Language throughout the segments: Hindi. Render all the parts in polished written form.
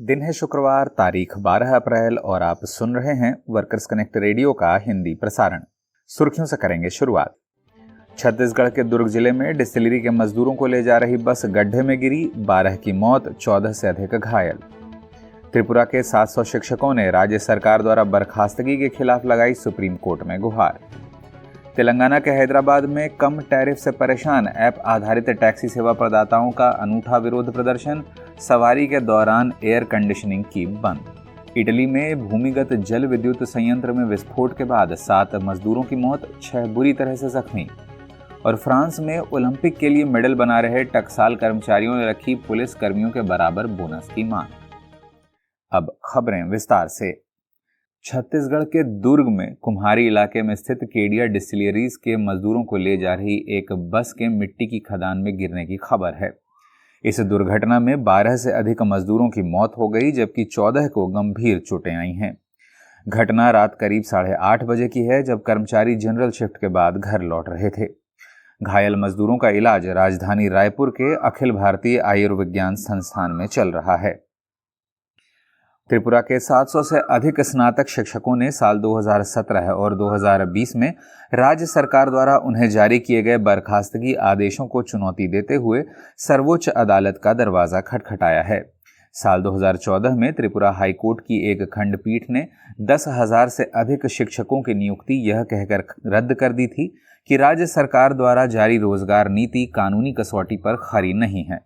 दिन है शुक्रवार, तारीख 12 अप्रैल और आप सुन रहे हैं वर्कर्स कनेक्ट रेडियो का हिंदी प्रसारण। सुर्खियों से करेंगे शुरुआत। छत्तीसगढ़ के दुर्ग जिले में डिस्टिलरी के मजदूरों को ले जा रही बस गड्ढे में गिरी, 12 की मौत, 14 से अधिक घायल। त्रिपुरा के 700 शिक्षकों ने राज्य सरकार द्वारा बर्खास्तगी के खिलाफ लगाई सुप्रीम कोर्ट में गुहार। तेलंगाना के हैदराबाद में कम टैरिफ से परेशान ऐप आधारित टैक्सी सेवा प्रदाताओं का अनूठा विरोध प्रदर्शन, सवारी के दौरान एयर कंडीशनिंग की बंद। इटली में भूमिगत जल विद्युत संयंत्र में विस्फोट के बाद 7 मजदूरों की मौत, 6 बुरी तरह से जख्मी। और फ्रांस में ओलंपिक के लिए मेडल बना रहे टकसाल कर्मचारियों ने रखी पुलिस कर्मियों के बराबर बोनस की मांग। अब खबरें विस्तार से। छत्तीसगढ़ के दुर्ग में कुम्हारी इलाके में स्थित केडिया डिस्टिलरीज के मजदूरों को ले जा रही एक बस के मिट्टी की खदान में गिरने की खबर है। इस दुर्घटना में 12 से अधिक मजदूरों की मौत हो गई, जबकि 14 को गंभीर चोटें आई हैं। घटना रात करीब 8:30 बजे की है, जब कर्मचारी जनरल शिफ्ट के बाद घर लौट रहे थे। घायल मजदूरों का इलाज राजधानी रायपुर के अखिल भारतीय आयुर्विज्ञान संस्थान में चल रहा है। त्रिपुरा के 700 से अधिक स्नातक शिक्षकों ने साल 2017 और 2020 में राज्य सरकार द्वारा उन्हें जारी किए गए बर्खास्तगी आदेशों को चुनौती देते हुए सर्वोच्च अदालत का दरवाजा खटखटाया है। साल 2014 में त्रिपुरा हाईकोर्ट की एक खंडपीठ ने 10,000 से अधिक शिक्षकों की नियुक्ति यह कहकर रद्द कर दी थी कि राज्य सरकार द्वारा जारी रोजगार नीति कानूनी कसौटी पर खरी नहीं है।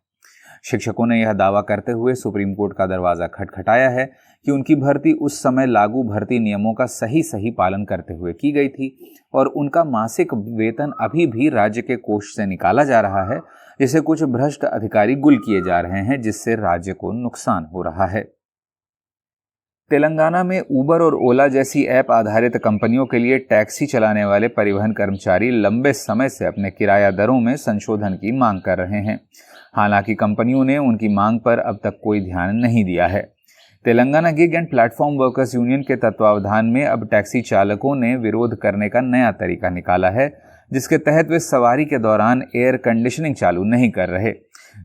शिक्षकों ने यह दावा करते हुए सुप्रीम कोर्ट का दरवाजा खटखटाया है कि उनकी भर्ती उस समय लागू भर्ती नियमों का सही पालन करते हुए की गई थी और उनका मासिक वेतन अभी भी राज्य के कोष से निकाला जा रहा है, जिसे कुछ भ्रष्ट अधिकारी गुल किए जा रहे हैं, जिससे राज्य को नुकसान हो रहा है। तेलंगाना में उबर और ओला जैसी ऐप आधारित कंपनियों के लिए टैक्सी चलाने वाले परिवहन कर्मचारी लंबे समय से अपने किराया दरों में संशोधन की मांग कर रहे हैं। हालांकि कंपनियों ने उनकी मांग पर अब तक कोई ध्यान नहीं दिया है। Telangana gig and platform workers union के तत्वावधान में अब टैक्सी चालकों ने विरोध करने का नया तरीका निकाला है, जिसके तहत वे सवारी के दौरान एयर कंडीशनिंग चालू नहीं कर रहे।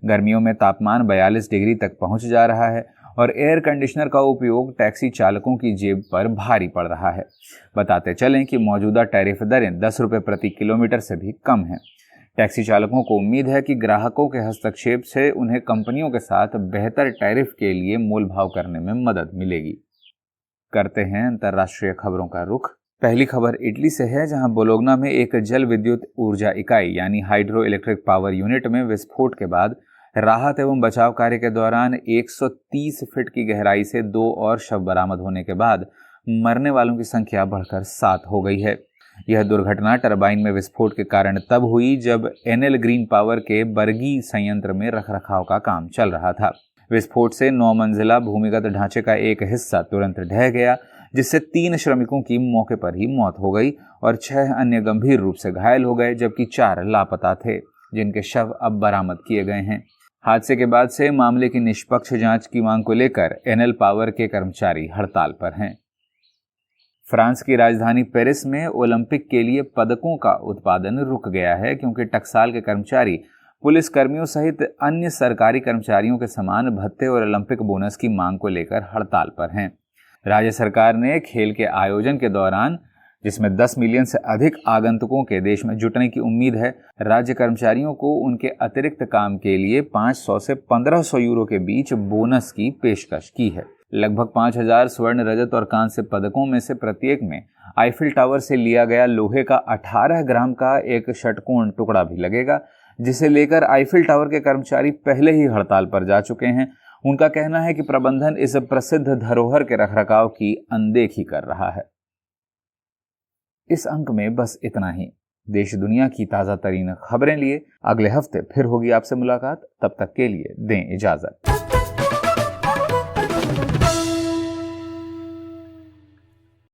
गर्मियों में तापमान 42 डिग्री तक पहुंच जा रहा है और एयर कंडीशनर का उपयोग टैक्सी चालकों की जेब पर भारी पड़ रहा है। बताते चलें कि मौजूदा टैरिफ दरें 10 रुपये प्रति किलोमीटर से भी कम हैं। टैक्सी चालकों को उम्मीद है कि ग्राहकों के हस्तक्षेप से उन्हें कंपनियों के साथ बेहतर टैरिफ के लिए मोलभाव करने में मदद मिलेगी। करते हैं अंतर्राष्ट्रीय खबरों का रुख। पहली खबर इटली से है, जहां बोलोग्ना में एक जल विद्युत ऊर्जा इकाई यानी हाइड्रो इलेक्ट्रिक पावर यूनिट में विस्फोट के बाद राहत एवं बचाव कार्य के दौरान 130 फीट की गहराई से 2 और शव बरामद होने के बाद मरने वालों की संख्या बढ़कर 7 हो गई है। यह दुर्घटना टरबाइन में विस्फोट के कारण तब हुई जब एनएल ग्रीन पावर के बरगी संयंत्र में रखरखाव का काम चल रहा था। विस्फोट से 9 मंजिला भूमिगत ढांचे का एक हिस्सा तुरंत ढह गया, जिससे 3 श्रमिकों की मौके पर ही मौत हो गई और 6 अन्य गंभीर रूप से घायल हो गए, जबकि 4 लापता थे, जिनके शव अब बरामद किए गए हैं। हादसे के बाद से मामले की निष्पक्ष जांच की मांग को लेकर एनएल पावर के कर्मचारी हड़ताल पर हैं। फ्रांस की राजधानी पेरिस में ओलंपिक के लिए पदकों का उत्पादन रुक गया है, क्योंकि टकसाल के कर्मचारी पुलिस कर्मियों सहित अन्य सरकारी कर्मचारियों के समान भत्ते और ओलंपिक बोनस की मांग को लेकर हड़ताल पर हैं। राज्य सरकार ने खेल के आयोजन के दौरान, जिसमें 10 मिलियन से अधिक आगंतुकों के देश में जुटने की उम्मीद है, राज्य कर्मचारियों को उनके अतिरिक्त काम के लिए 500 से 1500 यूरो के बीच बोनस की पेशकश की है। लगभग 5000 स्वर्ण, रजत और कांस्य पदकों में से प्रत्येक में आईफिल टावर से लिया गया लोहे का 18 ग्राम का एक षटकोण टुकड़ा भी लगेगा, जिसे लेकर आईफिल टावर के कर्मचारी पहले ही हड़ताल पर जा चुके हैं। उनका कहना है कि प्रबंधन इस प्रसिद्ध धरोहर के रखरखाव की अनदेखी कर रहा है। इस अंक में बस इतना ही। देश दुनिया की ताजा तरीन खबरें लिए अगले हफ्ते फिर होगी आपसे मुलाकात। तब तक के लिए दें इजाजत।